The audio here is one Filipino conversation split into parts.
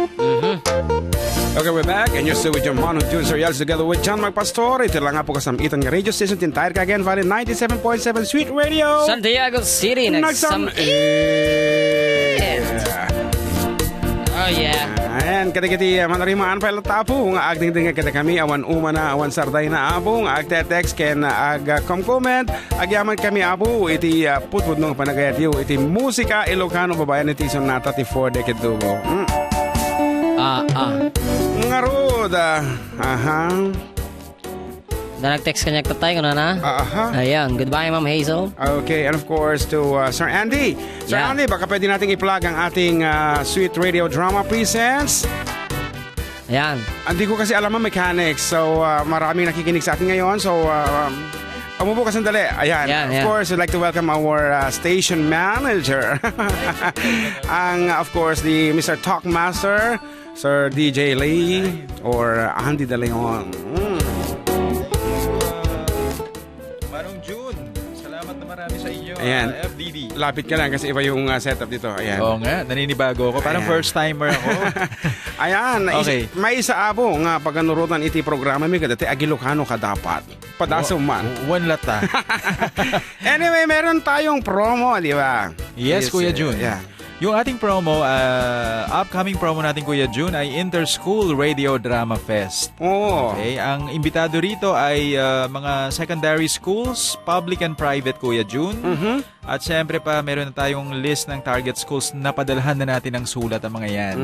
Okay, we're back and you're still with your Manu June Serials together with John Magpastor. Ito lang nga po kasamitan ng radio station Tintayar Cagayan Valley 97.7 Sweet Radio Santiago City nagsamit. Oh yeah. Ayan, kati-kati manarimaan pa tapo nga agding-ding kata kami awan umana awan sarday na apo nga agtetext ken ag comment agyaman kami apo iti putput ng panagayat yu iti musika Ilocano babayan iti sonata ti 4 decade dugo. Ngarud. Aha. Na nag-text kanya tatay ko na. Aha. Ayan, goodbye Ma'am Hazel. Okay, and of course to Sir Andy. Sir Andy, baka pwede nating i-plug ang ating Sweet Radio Drama Presents. Ayan. Hindi ko kasi alam ang mechanics. So, maraming nakikinig sa atin ngayon. So, umupo ka sandali. Ayan. Of course, I'd like to welcome our station manager. Of course, the Mr. Talkmaster, Sir DJ Lee, or Andy De Leon. Manong June, salamat na marami sa inyo. Ayan. FDD. Lapit ka lang kasi iba yung setup dito. Ayan. Oo nga, naninibago ako. Parang first timer ako. Ayan. Okay. May isa abo nga paganurutan iti programa mi kadati Agilocano ka dapat. Padaso man. One lata. Anyway, meron tayong promo, di ba? Yes, Kuya June. Yeah. Yung ating promo, upcoming promo natin Kuya June ay Interschool Radio Drama Fest. Oh. Okay, ang imbitado rito ay mga secondary schools, public and private Kuya June. At syempre pa meron na tayong list ng target schools na padalhan na natin ng sulat ang mga yan.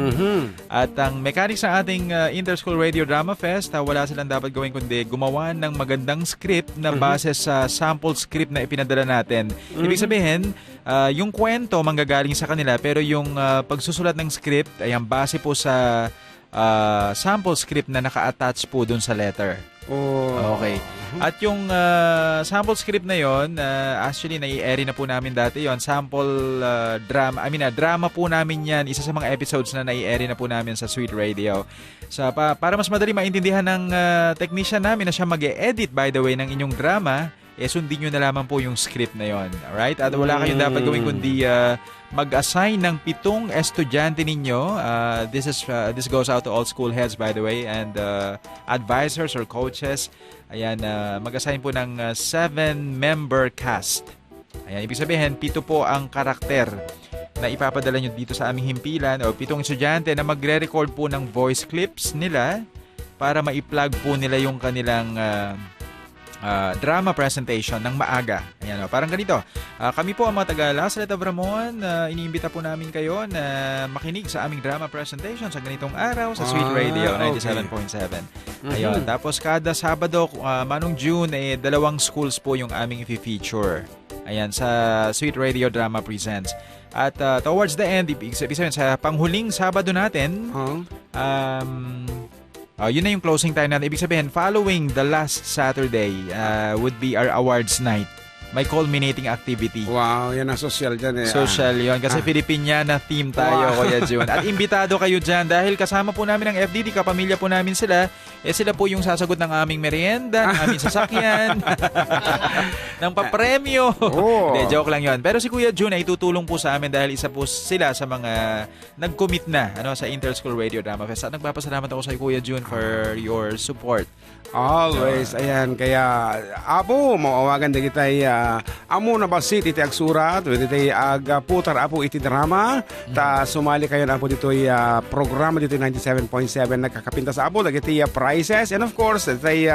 At ang mechanics ng ating Interschool Radio Drama Fest, wala silang dapat gawin kundi gumawa ng magandang script na base sa sample script na ipinadala natin. Ibig sabihin, yung kwento manggagaling sa kanila pero yung pagsusulat ng script ay ang base po sa sample script na naka-attach po dun sa letter. Oh. Okay. At yung sample script na yon, actually nai-airy na po namin dati yon. Sample drama po namin yan. Isa sa mga episodes na nai-airy na po namin sa Sweet Radio. Para mas madali maintindihan ng technician namin na siya mag-e-edit by the way ng inyong drama, sundin nyo na lamang po yung script na yon. Alright? At wala kayong dapat gawin kundi mag-assign ng 7 estudyante ninyo. This goes out to all school heads by the way and advisors or coaches. Ayan, mag-assign po ng 7-member cast. Ayan, ibig sabihin, 7 po ang karakter na ipapadala nyo dito sa aming himpilan o 7 estudyante na magre-record po ng voice clips nila para ma-plug po nila yung kanilang drama presentation ng maaga. Ayan, parang ganito. Kami po ang mga taga Lasalet of Ramon. Iniimbita po namin kayo na makinig sa aming drama presentation sa ganitong araw sa Sweet Radio 97.7. Ayun. Tapos kada Sabado, Manong June, 2 schools po yung aming i-feature. Ayan, sa Sweet Radio Drama Presents. At towards the end, ibig sabihin, sa panghuling Sabado natin, yun na yung closing time natin. Ibig sabihin, following the last Saturday would be our awards night. May culminating activity. Wow, yan ang social dyan eh. Social yun. Kasi Filipiniana theme tayo, Kuya June. At imbitado kayo dyan dahil kasama po namin ang FDD, kapamilya po namin sila. Sila po yung sasagot ng aming merienda, ng aming sasakyan, ng papremyo. De, joke lang yun. Pero si Kuya June ay tutulong po sa amin dahil isa po sila sa mga nag-commit na sa Interschool Radio Drama Fest. At nagpapasalamat ako sa Kuya June for your support. Always. Ayan, kaya apo, mawawagan din kitay amo na basit iti agsurat, iti agputar apo iti drama, ta sumali kayo na apo dito programa dito 97.7 nagkakapinta sa apo, iti prizes, and of course, iti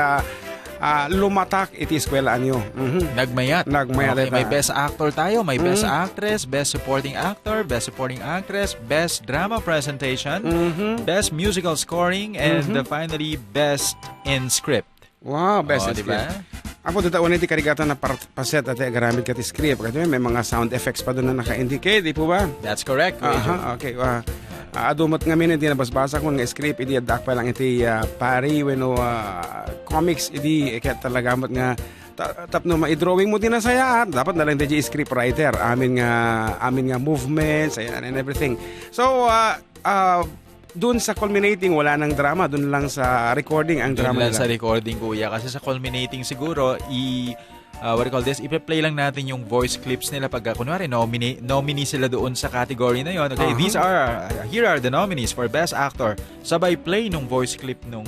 lumatak iti eskwela nyo. Nagmayat. Okay, may best actor tayo, may best actress, best supporting actor, best supporting actress, best drama presentation, best musical scoring, and finally, best in script. Wow, best in diba? script. Ako dito iti karigatan na paset at garamit ka ti script. Kasi may mga sound effects pa doon na naka-indicate, di po ba? That's correct. Okay. Adumot nga min, hindi nabasbasa ko ng script, hindi adak pa lang iti pari, comics, hindi talagamot nga tapno ma-drawing mo din na saya. Dapat na lang di script writer. Amin nga movements, and everything. So, doon sa culminating, wala nang drama. Doon lang sa recording ang drama nila. Doon lang nila. sa recording, kuya. Kasi sa culminating siguro, what do you call this? Ipe-play lang natin yung voice clips nila pag kunwari nominee sila doon sa category na yon. Okay, these are here are the nominees for Best Actor. Sabay play nung voice clip nung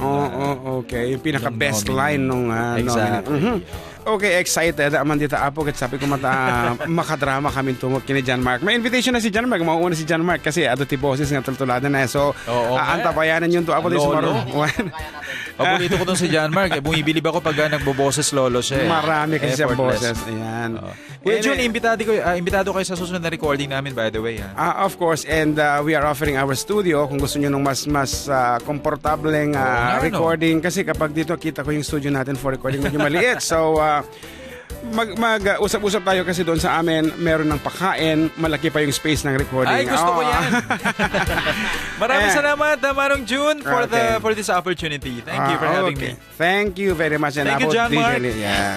okay, yung pinaka-best nominee. line nung Exactly. Okay, excited. Aman dito apo kat sabi ko makadrama kami tumok kini John Mark. May invitation na si John Mark, mauuna si John Mark kasi ato ti boses nga tultuladan na. So, antabayanan yun to apo din Lolo. sumaro. Paborito ko tong si John Mark. Bumibilib ako pag nagboboses lolo siya. Marami kasi siyang Effortless. boses. Ayan. Kuya Jun, imbitado kayo sa susunod na recording namin, by the way. Of course, and we are offering our studio kung gusto nyo nung mas komportableng recording. Kasi kapag dito kita ko yung studio natin for recording medyo maliit. So, mag-usap-usap tayo kasi doon sa amin meron ng pagkain, malaki pa yung space ng recording. Ay, gusto ko yan. Maraming salamat, Manong June, for this opportunity. Thank you for having me. Thank you very much. Thank you, John Mark. Yeah.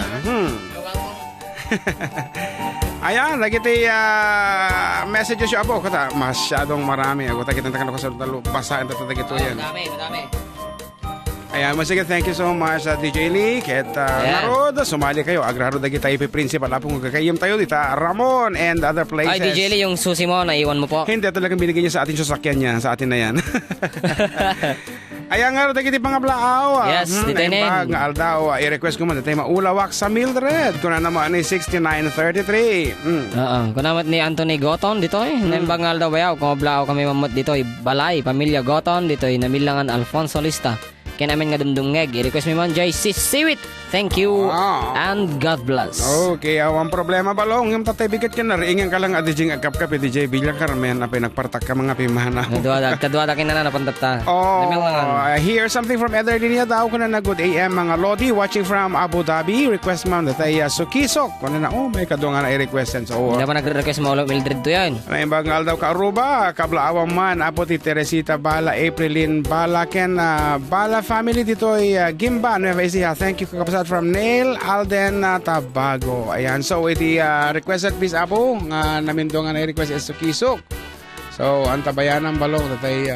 Ayan, lagi tayo messages yung abo. Kata, masyadong marami. Ako tayo kitang ko sa talo. Basahin tayo ito yan. Madami. Ayan, once again, thank you so much DJ Lee. Ket narod, sumali kayo. Agraro dagi tayo principal. Apong gagayim tayo dito. Ramon and other places. Ay, DJ Lee, yung susi mo, naiwan mo po. Hindi, talagang binigay niya sa atin yung sasakyan niya. Sa atin na yan. Ayan nga, dagi pang ablaaw. Yes, dito na nga aldaw. I-request ko man, dito maulawak sa Mildred. Kung na naman ni 6933. Kung naman ni Anthony Goton, dito nembang daw bayaw. Kung ablaaw kami mamot dito, Balay, Pamilya Goton, dito namilangan Alfonso Lista. Kaya namin nga dumdungeg. I-request mo man, Jay Siwit. Thank you and God bless. Okay, ang problema balong. Yung tatay bigat ka na. Ringan ka lang adijing agkap-kap. DJ Bilang Carmen. Apay nagpartak ka mga pimana. Kadwada kinana na pandata. Here's something from Eder Linia daw. Kung na good AM mga Lodi. Watching from Abu Dhabi. Request ma'am datay Sukisok. Kung na may kadungan na i-requestan. So, hindi pa nagre-request mo Mildred to yan. May bagal daw ka Aruba. Kablaawang man. Apo ti Teresita Bala. Aprilin Bala. Ken Bala family dito ay Gimba. Nueva Ecija. Thank you kakapasat from Neil Alden Tabago. Ayan. So, iti requested piece apo. Namin doon nga na-request is Sukisok. So, antabayanan balong. Tatay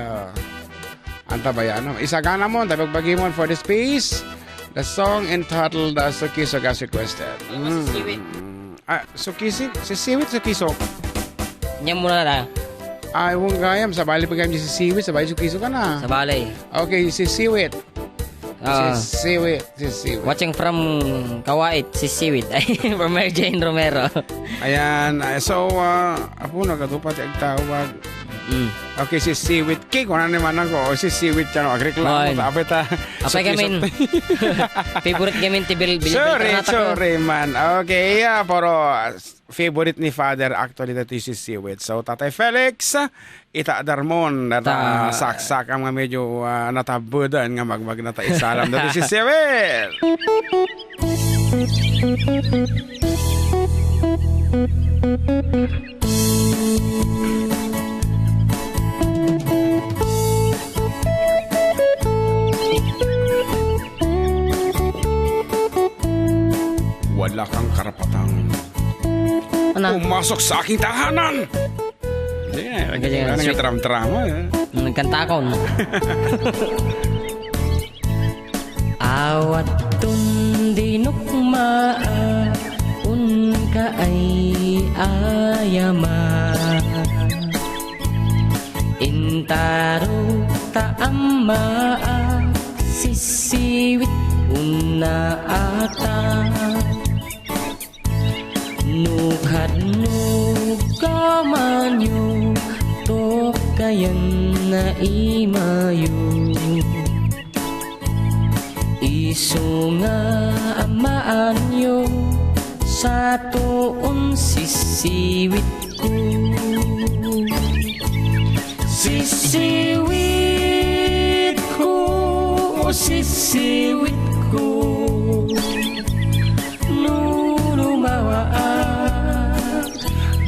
antabayanan. Isagana mo. Tabagbagi mo for this piece. The song entitled Sukisok as requested. Sisiwit Sukisok. Nyam muna na. Ay, huwag gayam. Sa bali pagkayam si Siwit. Sa bali Sukisok ka na. Sa balay. Okay, si Siwit. Siwit. Watching from Kawait, si Siwit. From Mary Jane Romero. Ayan. So, apo nagatupat ang tawag. Okay, si Siwit. Kung ano naman ako. Si Siwit yan. Agreklamo. Tapos apay gamin. Favorite gamin ti Bill. Sorry man. Okay, pero favorite ni Father actually dito si Siwit. So, Tatay Felix, itadarmon na saksak ang mga medyo natabudan nga magmag na taisalam dito si Siwit. Wala kang karapatang pumasok sa aking tahanan. Hindi na. Ano nga tram-trama. Nagkanta ako. Awat tundinukma unka ay ayama intaro taama sisiwit una ata Nukad-nukamanyo Tokayan na imayo Iso nga amaanyo Sa tuon sisiwit ko Sisiwit ko Sisiwit ko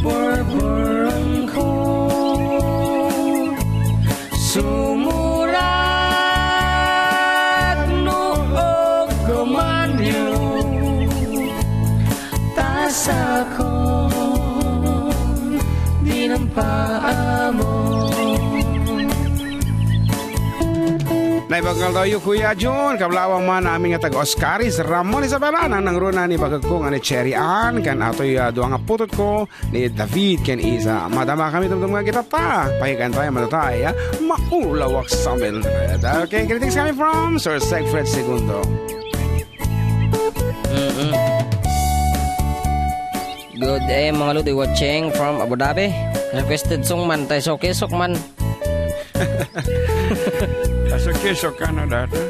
Borborong ko Sumurat noog kumanyo Tasa ko Di ng paamo Naibagal tayo Kuya Jun, kablawang man aming nga tag-Oscaris, Ramon Isabela, nang nangruna ni bagag ko nga ni Cherry Ann, kan atoy duwang nga putot ko, ni David, ken Isa. Madama kami tumtum nga kita ta, pahigan tayo matatay, maulawak sa Mildred. Okay, greetings kami from Sir Segfred Segundo. Good day mga lodi watching from Abu Dhabi. Requested song man tayo so kisok man. Asok ka na dati.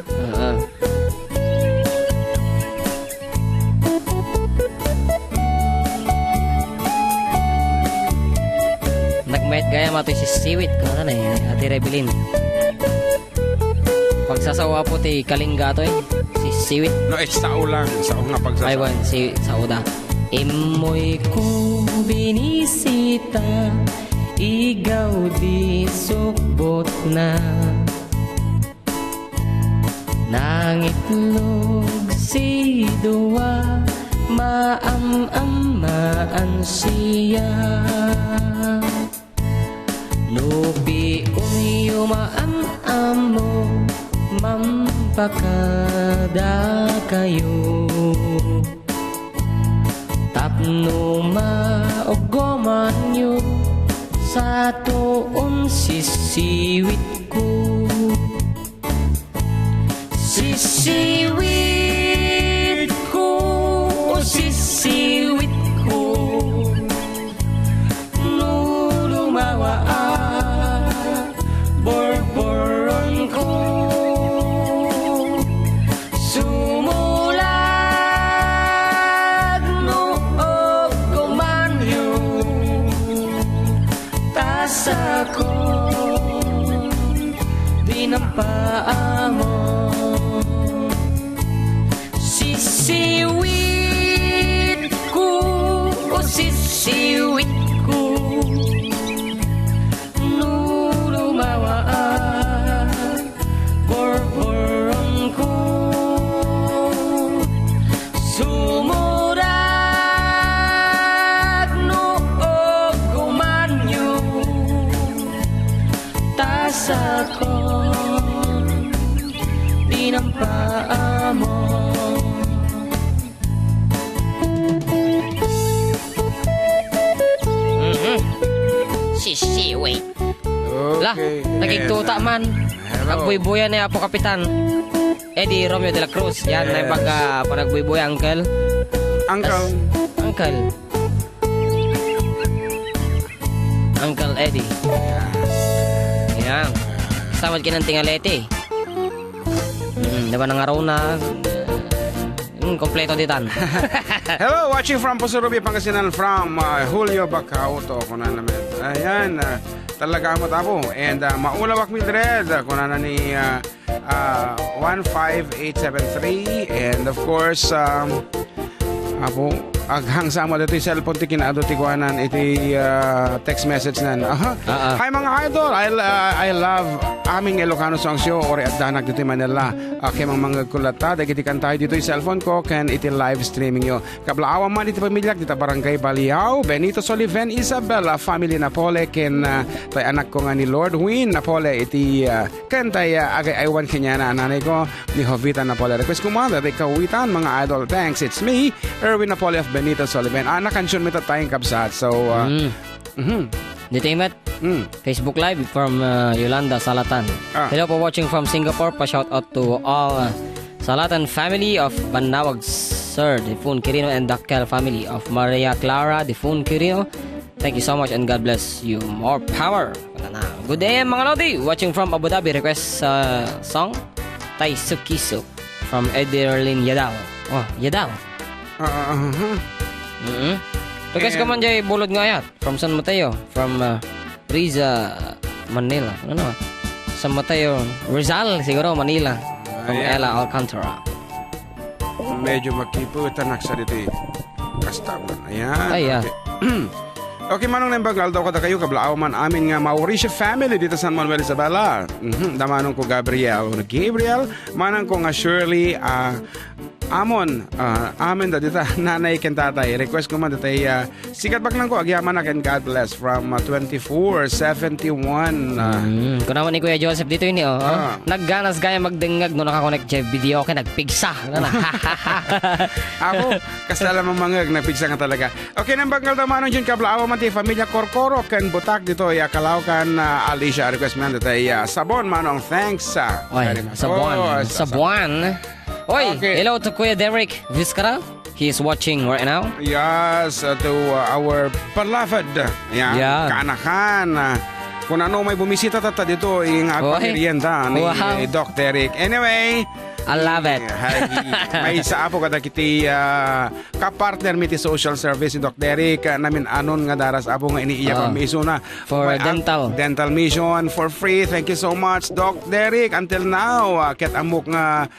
Nagmayat gaya matoy si Siwit ko na Ate Rebelin. Pagsasawa po ti Kalingga to si Siwit. No, sao lang, sao nga pagsasawa. Aywan, si Sauda. Imoy ko binisita, igaw di sukbot na. Nangitlog si Dua, maam-amaan siya. Nubi uyo maam-amo, mampakada kayo. Tapno maogoman nyo, sa tuon sisiwit ko. Sisiwit ko, o sisiwit ko, nulumawa borboron ko. Sumulag no o kumanyo, tasa ko, dinampaamo. Sisiwit ko, o sisiwit ko, nulumawa borboron ko. Sumurag no o kumanyo, tasa ko, dinampaamo. Sisiwit. Lah, nagigtuta man. Nagbuy-buya ni Apo Kapitan Eddie Romeo de la Cruz. Yan, Yes. na pagka nagbuy-buya, Uncle. Uncle. Uncle Eddie. Yan. Samad kinang tingalete. Diba nang araw na kompleto ditan. Hello, watching from Pusurubi, Pangasinan, from Julio Bacauto. Kunan naman. Ayan, talaga mo tapo. And maulawak Mildred. Kunan na ni 15873. And of course, apo, aghang sama dito yung cellphone ti kinaado ti kuanan iti text message nan. Hi mga idol, I love aming Ilocano songs yo ori at danak dito Manila. Okay mga kulata dagiti kantayo dito yung cellphone ko can iti live streaming yo. Kablaawa man iti pamilya dito Barangay Baliao, Benito Soliven, Isabella, family Napole ken tay anak ko nga ni Lord Win Napole iti kantay agay aywan kanya na nanay ko ni Jovita Napole. Request kumanda di kawitan mga idol. Thanks, it's me Erwin Napole of Benito Soliven. Nakansyon mo tayong kabsat. So, Dito imat. Facebook Live from Yolanda Salatan. Hello po watching from Singapore. Pa-shout out to all Salatan family of Banawag Sir, Difun Quirino, and Dakkel family of Maria Clara, Difun Quirino. Thank you so much and God bless you. More power. Good day mga lodi. Watching from Abu Dhabi. Request song Tay Sukiso from Edirlin Yadaw. Oh, Yadaw. Request ka man dyan bulod nga ayat from San Mateo, from Riza, Manila. Ano na? San Mateo, Rizal siguro, Manila. From Ella Alcantara. Medyo makiputan sa dito. Kastawan. Ayan. Ayan. Okay, manong nembagal daw kada kayo kablaaw man amin nga Mauricio family dito San Manuel Isabela. Damanong ko Gabriel, manang ko nga Shirley, Amon, amen da dita nanay ken tatay. Request ko man datay sikat bak lang ko agyaman na ken God bless from 2471. Kung naman ni Kuya Joseph dito yun nagganas gaya magdingag no nakakonect siya video kay nagpigsa. Ako, kasala mga nagpigsa nga talaga. Okay, nang banggal tamanon dyan kablaawa man ti Familia Corcoro ken butak dito kalaw kan Alicia request man datay sabon manong thanks. Oy, Sabuan. Oy, Okay. hello to Kuya Derek Vizcara. He is watching right now. Yes, to our beloved Yeah. kaanakan. Kung ano may bumisita tata dito yung Oy. merienda ni Wow. Doc Derek. Anyway, I love it. may isa po kada kiti kapartner mi ti social service ni Doc Derek namin anon nga daras apo nga iniiyak ang miso na For dental mission for free. Thank you so much Doc Derek. Until now ket amok nga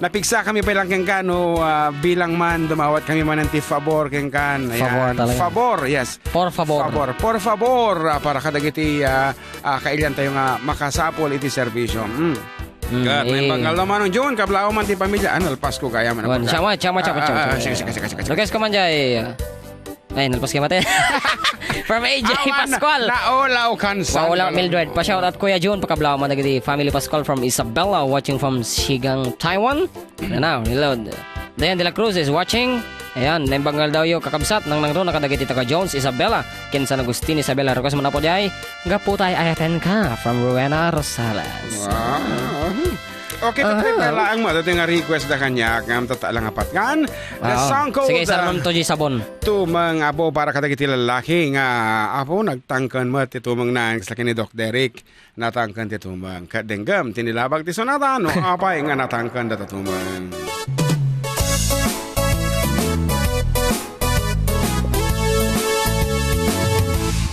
napigsa kami pa lang kengkano bilang man dumawat kami man ng favor kengkan. Favor talaga. Favor, yes. Por favor. Por favor para kadagiti kailan tayo nga makasapol iti serbisyo. God, may bangal naman ng John, kablao man ti pamilya. Ano, alpas ko kaya man. Chama. Sige. Lugas ko man jay. Ay, nalpas kayo mate. From AJ Pascual. Naolaw kansan. Paula Mildred. Pa-shoutout Kuya June. Pakablaw man nagdi Family Pascual from Isabela watching from Sigang, Taiwan. Now, reload. Dayan de la Cruz is watching. Ayan, nembanggal daw yung kakabsat nang nangro nakadagiti taga Jones, Isabela. Kinsan Agustin, Isabela. Request mo na po jay. Gaputay ayaten ka from Rowena Rosales. Wow. Okay, tatay pala ang madating nga request na kanya ngam tatalang apat kan. The song called Sige, sarang to sabon. tumang apo para kadagiti lalaki nga apo nagtangkan mo ti tumang nang sa ni Doc Derek natangkan ti tumang kadenggam tinilabag ti sonata no apay nga natangkan data tumang.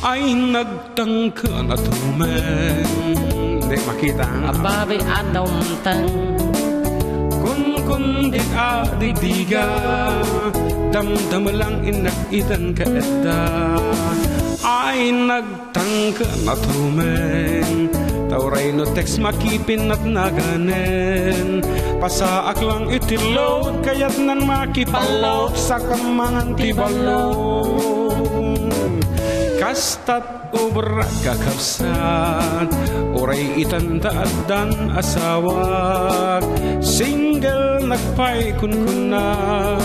Ay nagtangkan na tumang. Hindi makita ang Ababi adaw mtang. Kun di adidiga damdam lang inagitan ka edda ay nagtangka na tumeng tauray no text makipin at naganen pasaak lang itilod kayat nan makipalaw sa kamangan tibalong kastat ubra kakabsat oray itandaadan asawak single nagpay kunkunag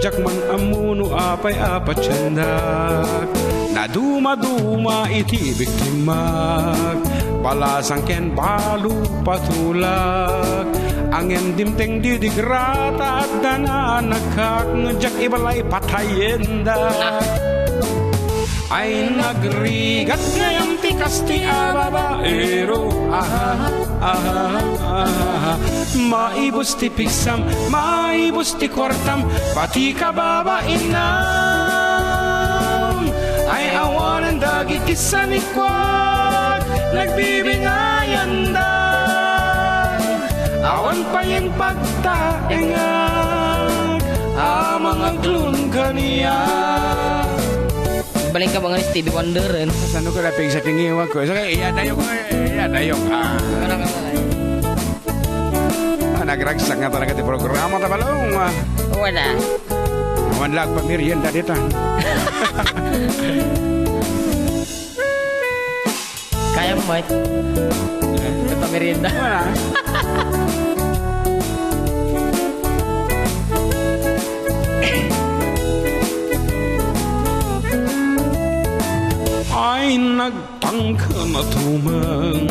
jakman amuno apay apatsandak naduma-duma iti biktimag balasang ken balu patulak angin dimteng didigrata at dananakak ngejak ibalay patayenda ay nagrigat ngayong tikas ti ababaero maibos ti pigsam maibos ti kwartam pati kababainam ay awanan dagiti sanikwag nagbibingayan dan awan pa yung pagtaengag amang aglun kaniya. Balik ka mga ni Stevie Wonder rin. Sano ko lapig sa tingiwag ko? Sige, iyadayok. Nagragsak nga talaga ti programa tabalong. Wala. Manlag pa merienda dito. Kaya mo, Mike. Ito merienda. Wala. Ay nagtangka na tumang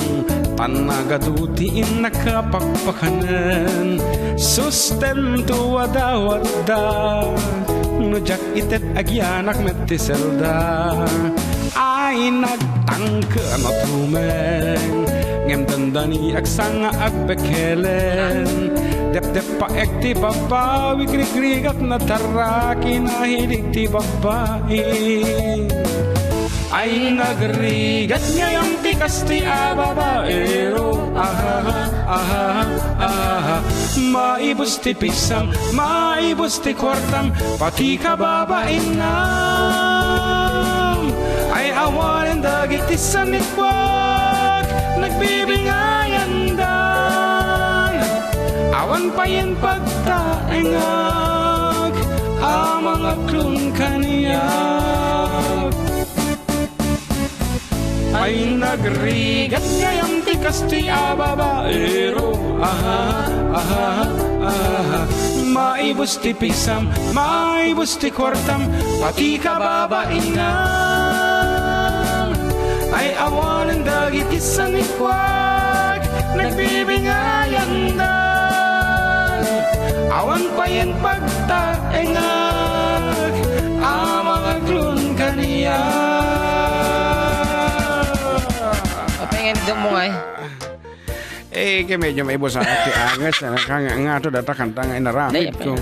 tanagadutiin nakapakpakanan sustento wada-wada nujak itet agyanak metiselda ay nagtangka na tumang ngem dandani aksanga agbekelen dep-dep pa ekti babawi krik-krigat na taraki na hilig ti babae ay nagrigat ngayong tikas ti ababaero maibos ti pisam maibos ti kwartam pati kababainam ay awanan dagiti sanikwag nagbibingayan dan awan pa yan pagta engag ang mga klon kaniya ay nagrigat ngayang tikas ti ababaero maibos ti pisam maibos ti kwartam pati kababaingan ay awan ang dagit isang ikwag nagbibingayan na awan pa yan pagtaengag ang mga klon kaniya. Pengen dito mo nga kaya medyo may ibo sa ati angas na nga to data kantang ay narapit ko.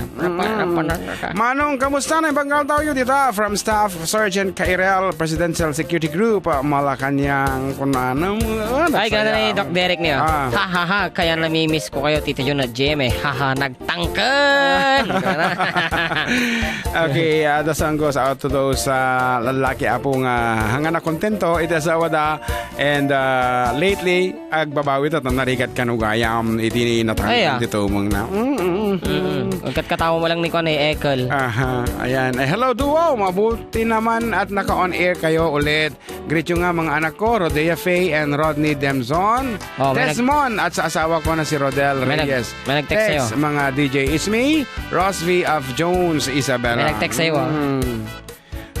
Manong, kamusta na ibang tayo dito from Staff Sergeant Kairel, Presidential Security Group, Malacanang, kunanam. Ay, gano'n na ni Doc Derek niyo. Ha, kaya namimiss ko kayo, Tito Jun at JM nagtangkan! Okay, the song goes out to those lalaki apo nga hanga na kontento ita sa wada and lately agbabawi ta narigat kanugayam iti natangkan dito mong na katawa mo lang ni Kone Ekel. Ayan. Hello duo, mabuti naman at naka-on air kayo ulit. Greet yung nga mga anak ko, Rodea Faye and Rodney Demzon. Desmond at sa asawa ko na si Rodel Reyes. May nag-text sa'yo. Mga DJ Isme, Ross V. of Jones, Isabella. May nag-text sa'yo.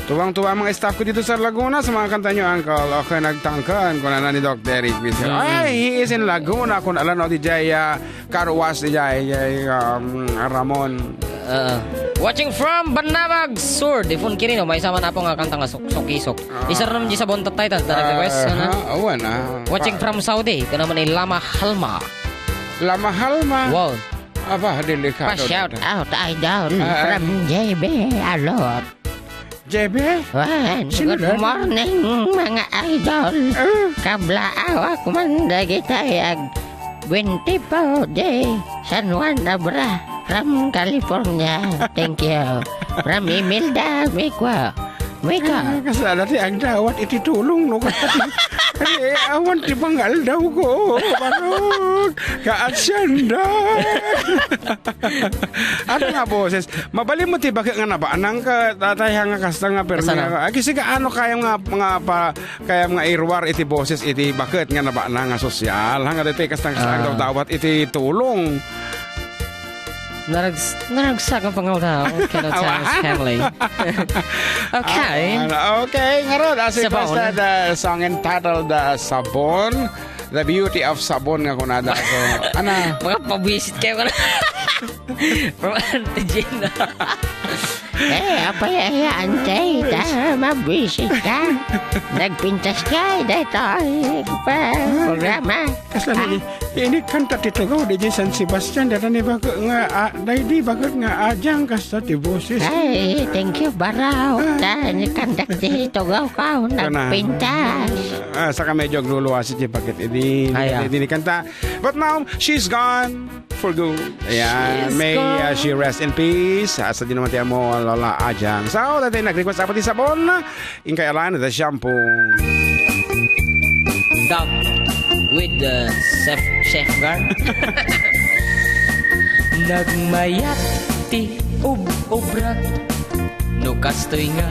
Tuwang-tuwa mga staff ko dito sa Laguna sa mga kanta nyo, Uncle. Okay, nagtangkan ko na ni Doc Derek. Ay, he is in Laguna. Kung alam no, DJ Carwas, DJ Ramon. Watching from Banabag Sur, Difun Kirino. May sama na po nga kanta nga Sokisok. Isa rin sa Bontot Titans na nag-request. Watching from Saudi, ito naman ay Lama Halma. Lama Halma? Wow. Aba, delikado. Pa-shout out, idol, from JB Alot. JB? Good morning, mga idol. Kablaaw ako man dagitayag 24 day San Juan Abra from California. Thank you. From Imelda Mika. Kasala ti ang dawat ititulong no kasi awan ti bangal daw ko barog kaasyanda. Ano nga boses mabali mo ti bakit nga nabaanang ka tatay nga kasta nga perna kasi kaano kaya nga mga kaya mga irwar iti boses iti bakit nga nabaanang nga sosyal hanga dito kasta daw dawat iti tulong. Naragsak ang pangaw cannot tell his family. Okay. Okay, ngayon, as requested, the song entitled Sabon, The Beauty of Sabon nga kunada. So, ana? Mga pabisit kayo ka na. From Auntie Gina. Apayayaan tayo, mabisit ka. Nagpintas ka, dito programa. Kasali, ini kanta titugaw di San Sebastian, dito ni bago nga, di bago nga ajang kasta ti boses. Ay, thank you, Baraw. Dahil kandak titugaw ka, nagpintas. Saka medyo gluluwasi ti bakit, hindi ni kanta. But now, she's gone for good. Ayan, may she rest in peace. Asa din naman tiyan mo, Lola Ajang. So, dati nag-request ako ti sabon. Inkay alan, the shampoo. Dog with the chef guard. Nagmayat ti ubrat no kastoy nga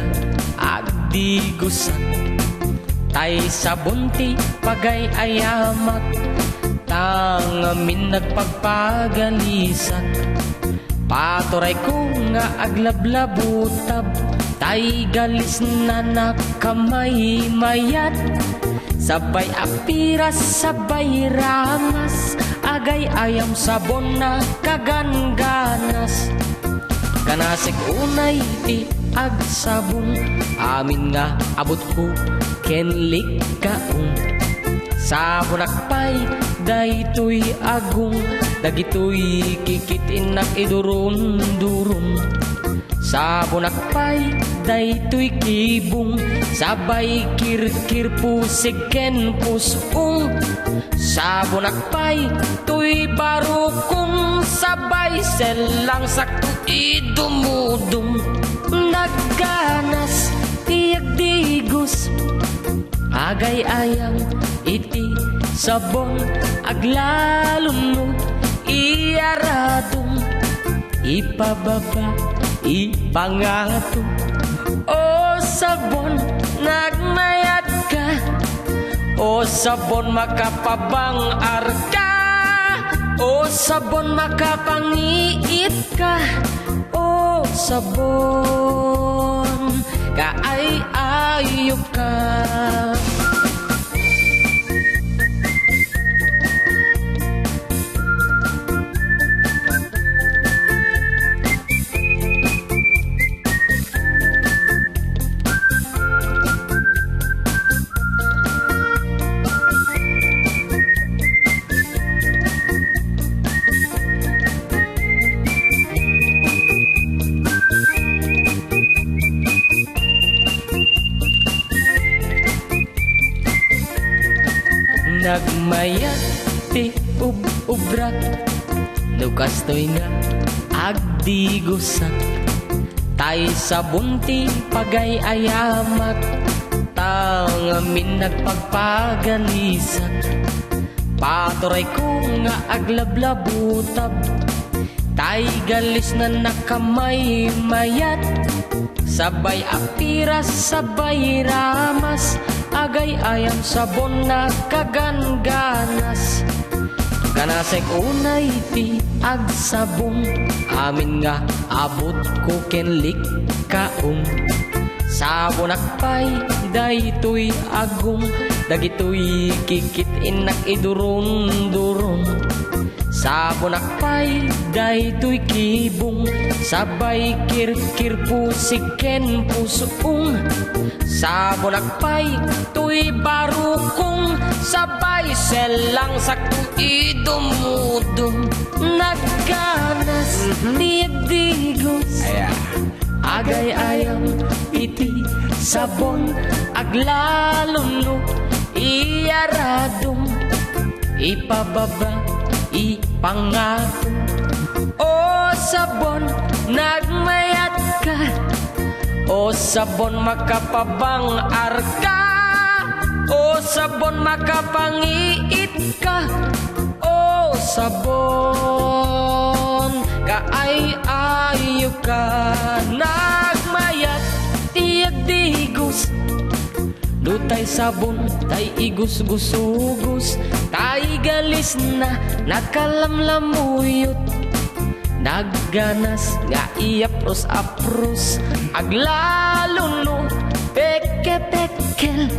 agdigusan tay sabon ti pagay ayamat tangamin nagpagpagalisan paturay ko nga aglablabutab tay galis na nakamay mayat sabay apiras sabay ramas agay ayam sabon na kaganganas kanasig unay ti agsabon amin nga abot ko kenlik kaong sabon akpay daytoy agong dagitoy kikitin nak idurun-durun sabon akpay daytoy kibong sabay kirkir pusig ken pusong sabon akpay tuy barukong sabay selang sakto idumudum nagganas tiyak digos agay ayang iti sabon aglalunod iaradong ipababa, ipangato. O sabon, nagmayat ka. O sabon, makapabang arka. O sabon, makapangiit ka. O sabon, kaay-ayop ka. Nagmayat ti ubrat, nukas to'y nga agdigusak. Tay sabon ti pagay-ayamak, tangamin nagpagpaganisak. Paturay ko nga aglablabutab, tay galis na nakamay mayat. Sabay apiras, sabay ramas, agay ayam sabon na kaganganas. Kanasek unay ti agsabong, amin nga abot ko kenlik kaong. Sabon akpay, daytoy agong, dagitoy kikit inak idurong-durong. Sabon akpay, daytoy kibong, sabay kirkir pusiken pusuong. Sabon akpay, tuy barukong, sabay selang sakto idumudong. Nagganas, diagdigos, agay ayam iti sabon, aglalunlo iyaradong, ipababa, ipangato. O sabon, nagmayat ka. O sabon, makapabang arka. O sabon, makapangiit ka. O sabon, kaay-ayo ka. Nagmayat, tiagdigos, lutay sabon, tay igus-gusugos, tay galis na nakalamlamuyot. Nagganas nga iapros-apros, aglaluno peke-pekel.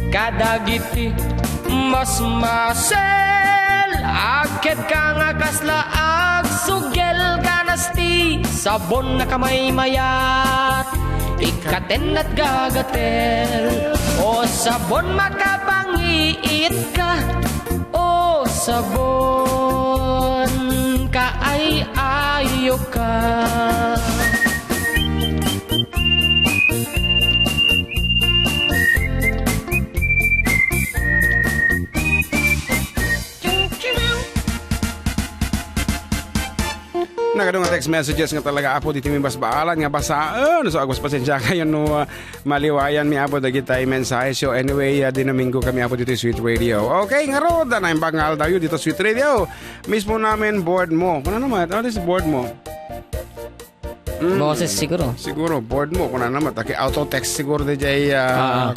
Kadagiti mas masel, akit ka nga kasla agsugel. Kanasti sabon na kamay mayat, ikaten at gagatel. O sabon, makapangiit ka. O sabon, kaay-ayo ka. Nagadong text messages nga talaga apo dito may basbaalan nga basaan. So agos pasensya kayo no maliwayan mi apo dagiti mensahe. So anyway, dinamingo kami apo dito Sweet Radio. Okay, nga rod na imbangal tayo dito Sweet Radio. Mismo namin board mo. Ano naman? Ano is board mo? Boses siguro. Siguro board mo kuna naman taki auto text siguro DJ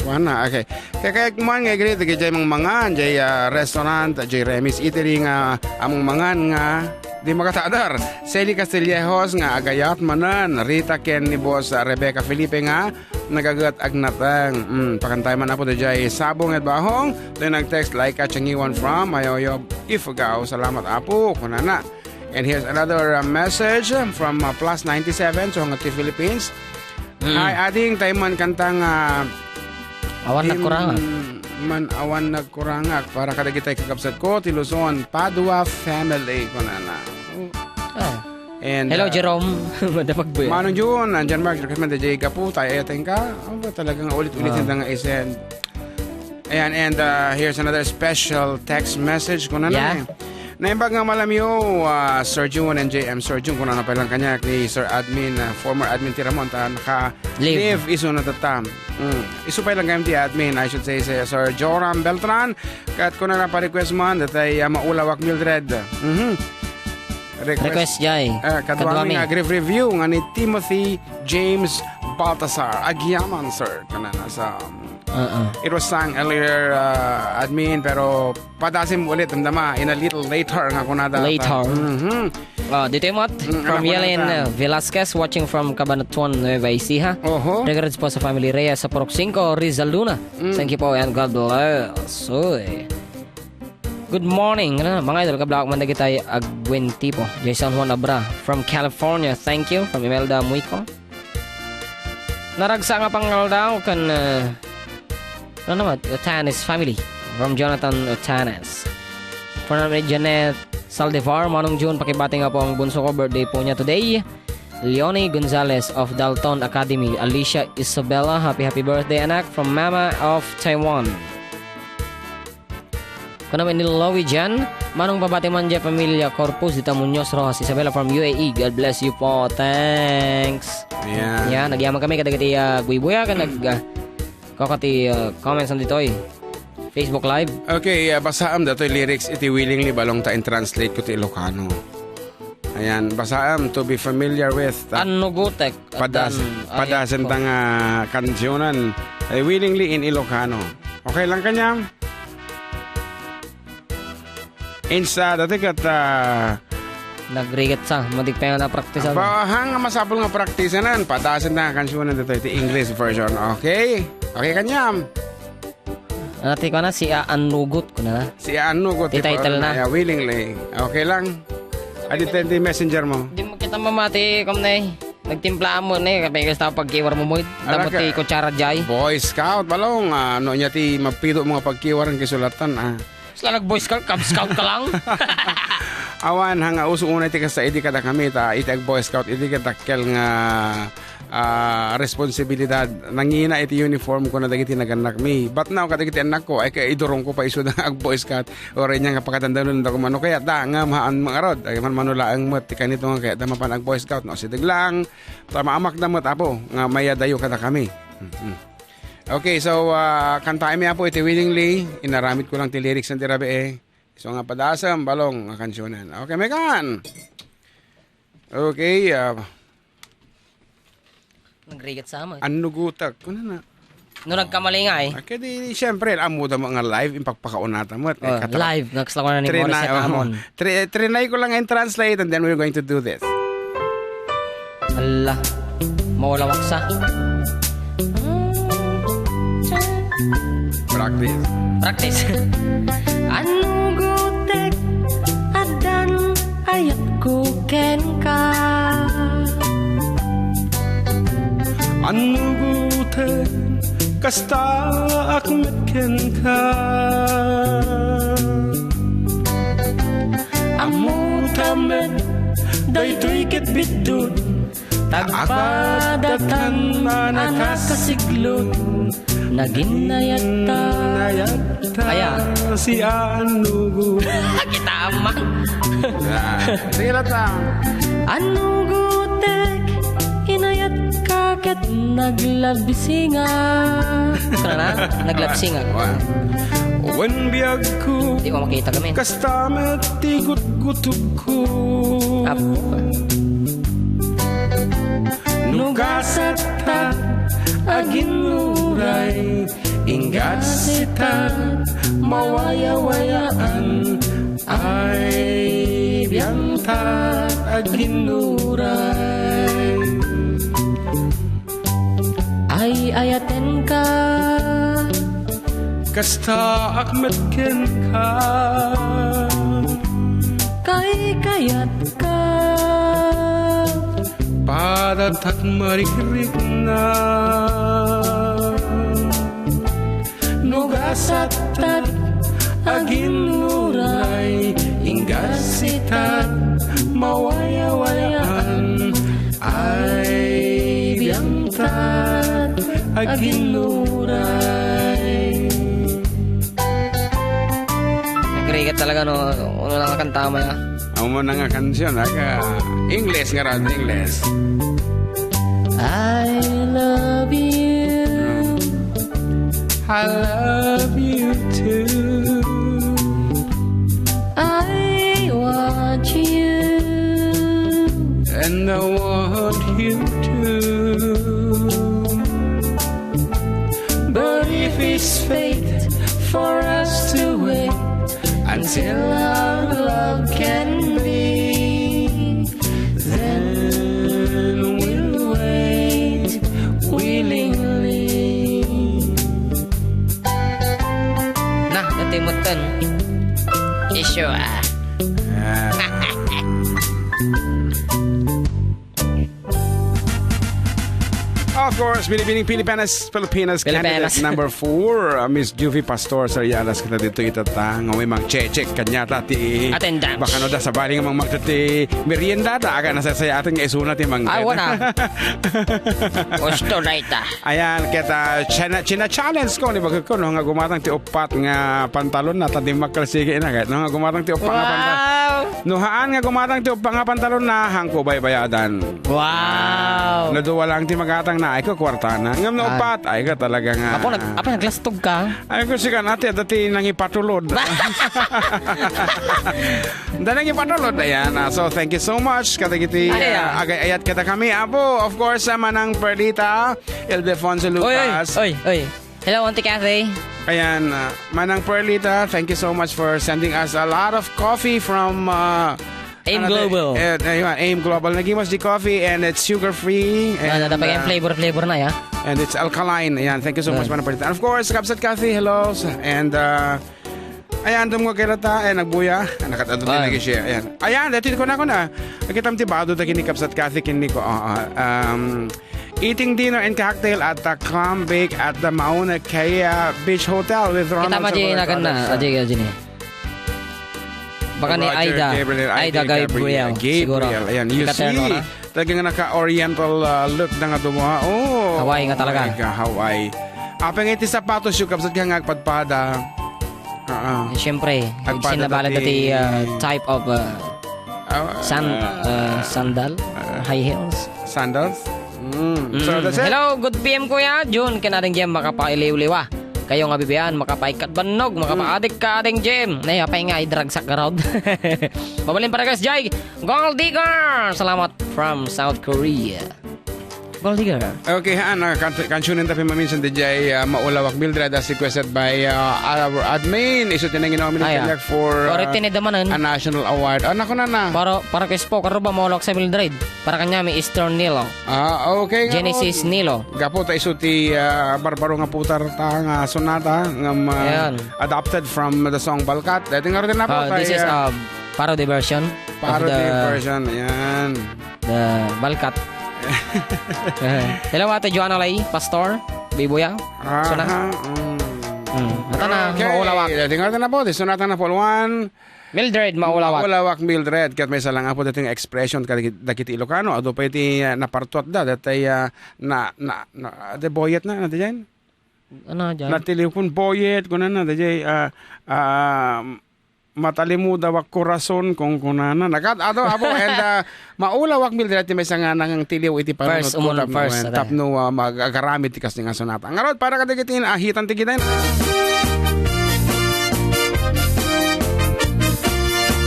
kuana. Okay. Kaya kuman nga gid DJ mangan jay restaurant jay Remis Eatery nga among mangan nga di makatadar. Sally Castillejos nga agayat manan. Rita Ken ni boss Rebecca Felipe nga nagagat agnatang. Pakantay man apo dajay sabong at bahong. Then nag-text like Changiwan from Mayoyo Ifugao. Salamat apo kunana. And here's another message from Plus 97 so hanggang Philippines. Hi ading tayo man kantang awan nagkurangak. Man awan nagkurangak para kada kita kakabsat ko ti Luzon Padua family kunana. And hello Jerome. Madapag ba yan? Manong Jun, andyan Mark, recommend DJ Gapu, tayo ayating ka. Ano ba talagang ulit-ulitin na nga isend. Ayan, and here's another special text message kunana. Naimbag nga malamyo, Sir June and JM Sir June, kung ano pa lang kanya ni Sir Admin, former Admin Tiramon, naka-live iso na tatam. Iso pa lang kayong ti Admin, I should say, sa Sir Joram Beltran, kat kung na pa-request man, datay maulawak Mildred. Request jay. Kadwami nga grave review nga ni Timothy James Baltasar. Agyaman, sir. Kanana sa... It was sung earlier, admin, pero padasim ulit, damdama, in a little later nga kunada. Later. Dito yung mat. From alam ko Yelin na Velasquez, watching from Cabanatuan, Nueva Ecija. Oho. Regards po sa family Reyes sa Porok 5, Rizal Luna. Thank you po and God bless. Uy. Good morning. Mga idol, kablak man na kita agwenti po. Jason Juan Abra from California. Thank you. From Imelda Muico. Naragsa nga pangal daw kan... ano naman? Otanes family. From Jonathan Otanes. For namin Janet Saldivar, Manong June, pakibati nga po ang bunso ko. Birthday po niya today. Leonie Gonzalez of Dalton Academy. Alicia Isabella, happy birthday anak from Mama of Taiwan. Kung naman nilawi dyan, Manong babati man dyan pamilya Corpus, Dita Muñoz Rojas, Isabella from UAE. God bless you po. Thanks. Yan, nagyaman kami kadagati buibuya ka kakati comments nandito Facebook Live. Okay, basaam dato lyrics iti willingly balong ta in translate ko ti Ilocano. Ayan, basaam to be familiar with. Ano gutek? Padasan tang kansyonan willingly in Ilocano. Okay lang kanyang? Insa dati kat nagrigat sa madigpay na practice ako. Hang masapol nga practiceanan padasan na kansyonan dito iti English version. Okay? Okay kanyam. Nati ko na si Anugot ko na. Si Anugot. Title na. Willingly. Okay lang. Aditin di messenger mo. Di mo kita mamati kom na nagtimpla mo na kapag gusto pagkiwar mo mo. Dapat ti kutsara jay. Boy Scout balong ano niya ti mapito mga pagkiwaran kisulatan Sila nag-boy scout, cub scout ka lang. Awan hanga uso una ti kasa idi kada kami ta itag Boy Scout idi kadakkel nga responsibilidad nangina iti uniform ko na dagiti naganak mi but now kadagiti anak ko ay idurong ko pa iso na ag Boy Scout or nya nga pakatandaan ko mano kaya da nga maan mga rod ay man manulaang met ti kanito nga kaya da mapan ag Boy Scout no sidig lang tama amak na met apo nga mayadayo kada kami. Okay, so kantaay mi apo iti willingly inaramit ko lang ti lyrics ng tirabe so nga padasam balong nga kansyonan. Okay, mekan. Okay, Nagrigat sa amoy. anugutak ko na. No nagkamali nga Okay, di siyempre amuda mo nga live impagpakaunata mo. Live, nagsalak ko na ni Morissette Amon. Trinay ko lang and translate and then we're going to do this. Ala, mawala waksa. Practice. Anugutek adan ayat ko ken ka. Anugutek kasta akmet ken ka. Amutamet daytoy ket bidud tagpadatan anak kasiglot. Naginayat ta. Kaya si Anugu. kita amang. Sige lang. Anugutek inayat kaket naglabisinga. Kana na? Naglabsinga. When biyag ko Di ko makita kami. kastamet tigut-gutug ko. Apo. Nugasat ta aginuray ingat sita mawaya-wayaan ay biyanta aginuray Ay ayaten ka. kasta akmet ken ka Kay kayat ka. padatat marikrik na nugasat tat aginuray ingasitat mawaya-wayaan ay biyangtat aginuray. Nagrigat talaga no. Ano lang ang kanta mo ya. Ang mo na nga kansyon English nga rin English. I love you. I love you too. I want you. until our love can be. Then we'll wait willingly. Nah, natimutan. Issue Of course, Binibining Pilipinas candidate number 4, Miss Juvie Pastor Sarialas kita dito itatang may mang check kanya tati attendance. baka no da sa bali nga mang magtati merienda da aga nasasaya atin nga isuna ti mang Ay, wana. Gusto na ita. ayan kita china challenge ko ni bagay ko no nga gumatang ti upat nga pantalon na tadi makalsige na kahit no nga gumatang ti upat nga pantalon Wow. nuhaan nga gumatang ti upat nga pantalon na hangko baybayadan Wow. naduwa lang ti magatang na ay ko kwarta na ngam na upat ay ka talaga nga Apa naglastog ka? ay ko siya natin dati nangipatulod nangipatulod ayan so thank you so much katagiti agay ayat kita kami apo of course manang Perlita Ildefonso Lucas Oy. Hello, Auntie Cathy. ayan manang Perlita, thank you so much for sending us a lot of coffee from AIM Global. AIM Global nagimas di coffee and it's sugar free and Natapag yung flavor na ya. and it's alkaline. Ayan, thank you so much, Manang Perlita. And of course, Kapsat Cathy, hello. And, ayan, dumgo kilata, nagbuya. Nakatado din lagi siya. Ayan, dati ko na. Nakitam tibado na kini Kapsat Cathy, kini ko. Eating dinner and cocktail at the Clam Bake at the Mauna Kea Beach Hotel with Ronald. Kita maji na kan na. Aji. Baka ni Aida Gabriel. Ayan, you see. Talagang naka-oriental look na nga dumuha. Oh, Hawaii nga talaga. Hawaii. Apang iti sapatos yung kapsat ka nga agpadpada. Siyempre, sinabalad dati type of sandal, high heels. Sandals? So that's it. Hello, good PM kuya. June, kanaring Jem makapailiw-liwa. Kayo nga bibiyaan, makapaikat banog, makapaadik ka ading Jem. Nayapay nga i-drag sa crowd. Pabalin para guys, Jai. Gold Digger! Salamat from South Korea. Gold Digger. Okay, kansunin tayo maminsan DJ Maulawak Mildred as requested by our admin. Iso tinang inominate for a national award. Nako na. Para kay Spock, karo ba maulawak sa Mildred? Para kanya may Eastern Nilo. Okay. Genesis Nilo. Gapo ta iso ti barbaro nga putar ta nga sonata nga adapted from the song Balkat. Dati nga rin na po. This is a parody version. Version, ayan. The Balkat. Hello, Ate Joanna Lai, Pastor, Bibuya. Suna. Ata na, maulawak. Tingnan na po, sunatan na po. Mildred, maulawak. Maulawak Mildred, kat may salang po dating expression dakiti Ilocano. Ado pa iti napartuat da, datay de boyet na, dyan? Ano dyan? Natiliw kun boyet, kunan na, dyan, matalimuda wak korason kung kunana nakat ato abo and maulawak Mildred ti may sanga nang tiliw iti first tapno magagamit ti kasing sonata ngarod para kadagitin ahitan ti gitan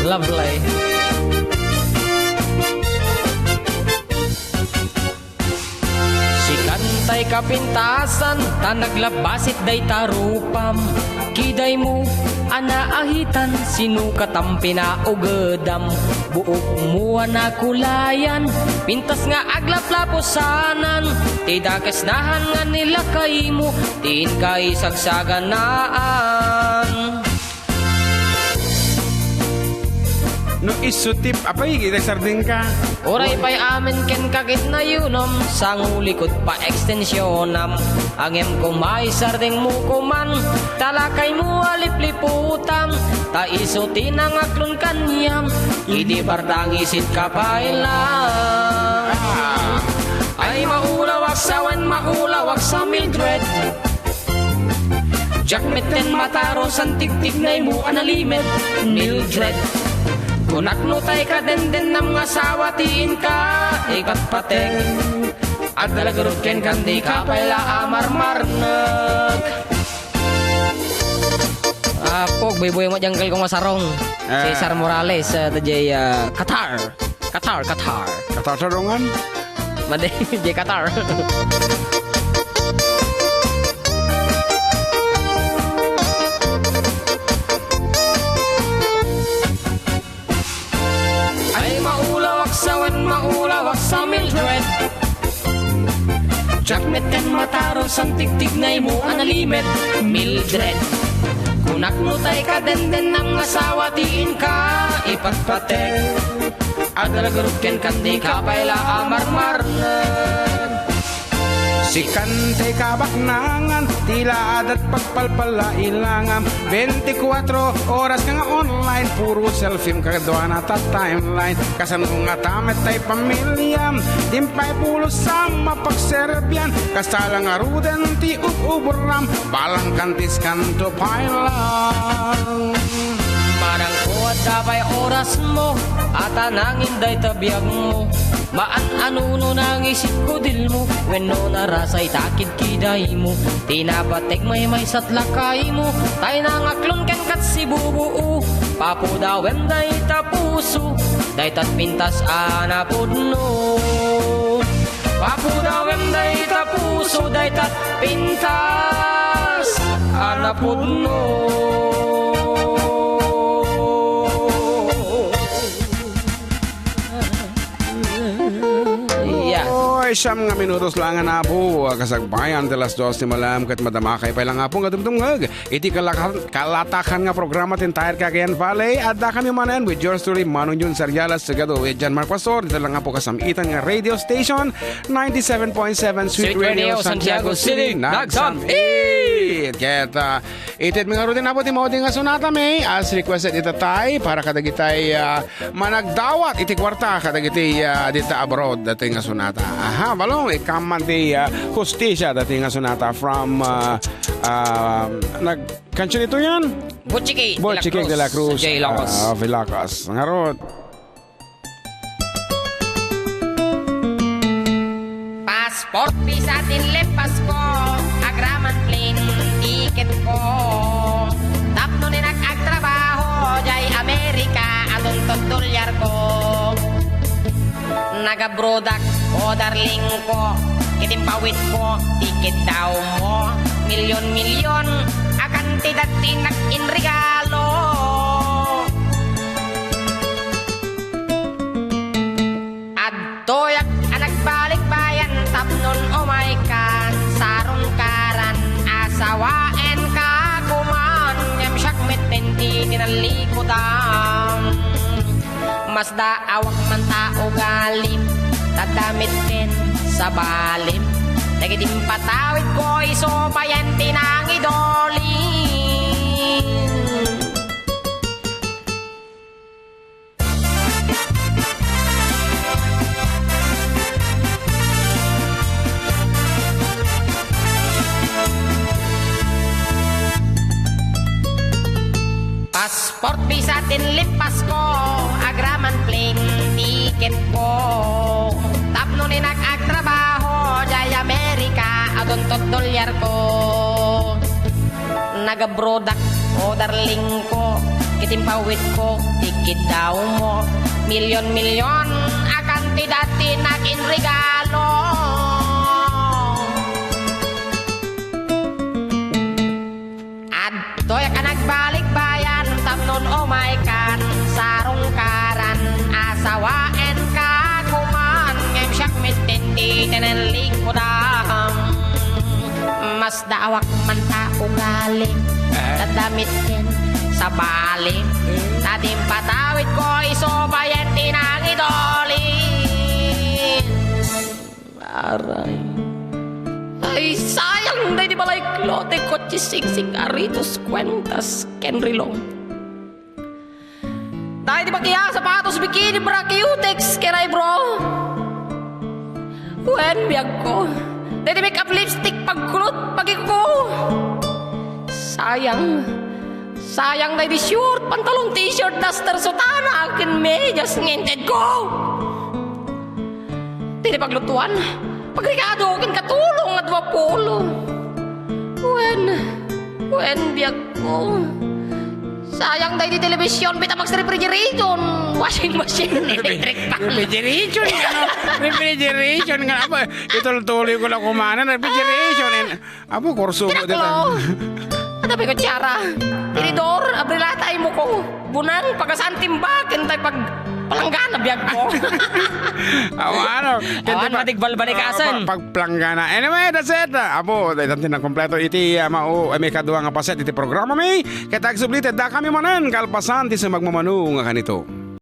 lovely. Si kantay kapintasan ta naglabasit day tarupam kiday mo anaahitan sinukatam pinaugedam buok mua na kulayan pintas nga aglaplaposanan tidakesnahan nga nila kay mo tin kay sagsaganaan. no isutip apay sarding ka Oray pa'y amin ken kakit na yunom sangulikod pa ekstensyonam angem kumay sarding mo kuman talakay mo alipliputam ta isutin ang aklon kanyam idi bardang isit kapailan ay maulawak sawan maulawak sa Mildred jakmeten mataro san tigtig na mo analimet Mildred kunak no tay ka den nam nga sawatiin ka ikat patek at dalagarot ken kandi ka pala amar-marnag pog boy mo janggal kong masarong Cesar Morales DJ Qatar sarongan made DJ Qatar Jackmet kan mataro sang tigtignay mo analimet Mildred Kunak no tay ka den ng asawa tiin ka ipatpatek Adalagarot ken kandi ka paila amarmar Si kante kabaknangan, tila adat pagpalpala ilangam 24 oras ka nga online, puro selfie kagawa na ta timeline Kasan nga tamet tay pamilyam, timpay pulo sa mapagserbyan Kasalang aruden ti uburam, balang kantis kanto pailang Marang kuat dabay oras mo At anangin day tabiyag mo Maan no nang isip ko dil mo When no narasay takid kiday mo Tinabatek may satlakay mo Tay nangaklon ken kat si bubuo Papo dawem day tapuso Day tat pintas anapudno Papo dawem day tapuso Day tat pintas anapudno Siyam nga minutos lang nga na po kasagbayan de las 2 ni malam kat madamakay pa lang nga po nga dumdumngag iti kalatakan nga programa tin Tire Cagayan Valley at da kami manan with yours truly Manong Jun Saryalas sagado with Jan Marquasor dito lang nga po kasamitan nga radio station 97.7 Sweet Radio Santiago City nagsamit ket itit mga rutin na po ti mauding nga sunata may as requested itatay para kadagitay managdawat iti kwarta kadagitay dita abroad dati nga sunata balong ikaman di hustisya dati nga sonata from nagkansyon ito yan? Butchiki de la Cruz J. Ilocos Vilacos ngarot Passport visa din lepas ko agraman plane ticket ko tapno ni nag-agtrabaho jay Amerika adon $1 ko nagabrodak o darling ko kitimpawit ko tiket daw mo milyon akantidad tinak in regalo adtoyak anak balik bayan tapnon o may kan sarong karan asawaen ka kuman ngem syak metenti tinalikodan mas daawak man tao galim tadamit ken sa balim nagidim patawid ko iso payan tinang idolin Passport visa tinlipas ko agraman plane ticket ko tapno ni nag-agtrabaho jay Amerika adon $1 ko nagabrodak o darling ko kitimpawit ko ticket daw mo milyon akantidad tinak in regalo adtoy ka nagbalik bayan tapnon o may kan sarong karan asawaen ka kuman ngem syak metenti tinanlikodan mas daawak man tao galing tadamit ken sa baling tadim patawid ko iso bayan tinang idolin aray ay sayang day di balay klote kotse siksik aritos kwentas kenrilong tayo di bagiya sapatos bikini bra cutex kenay bro wen biag ko day di make up lipstick pagkulot pagi ko sayang day di short pantalon t-shirt duster sutana akin medyas nginted ko day di paglutuan pagrikado kin katulong at 20 wen biag ko sayang day di telebisyon bita mag refrigeration washing machine electric pan refrigeration nga apa ito tuloy ko lang kumanan refrigeration abo kurso mo dito ada tabi ko tiyara. Tinidor, abrilatay mo ko. Bunan, pagkasantim ba? Kintay pag palanggana biyag ko. Ano? Awan matigbal balikasan. Pagplanggana. Anyway, that's it. Apo, dahil na kompleto iti may kaduwa nga paset iti programa may. Kaya tagsublited da kami manan kalpasan ti sa magmamanu nga kanito.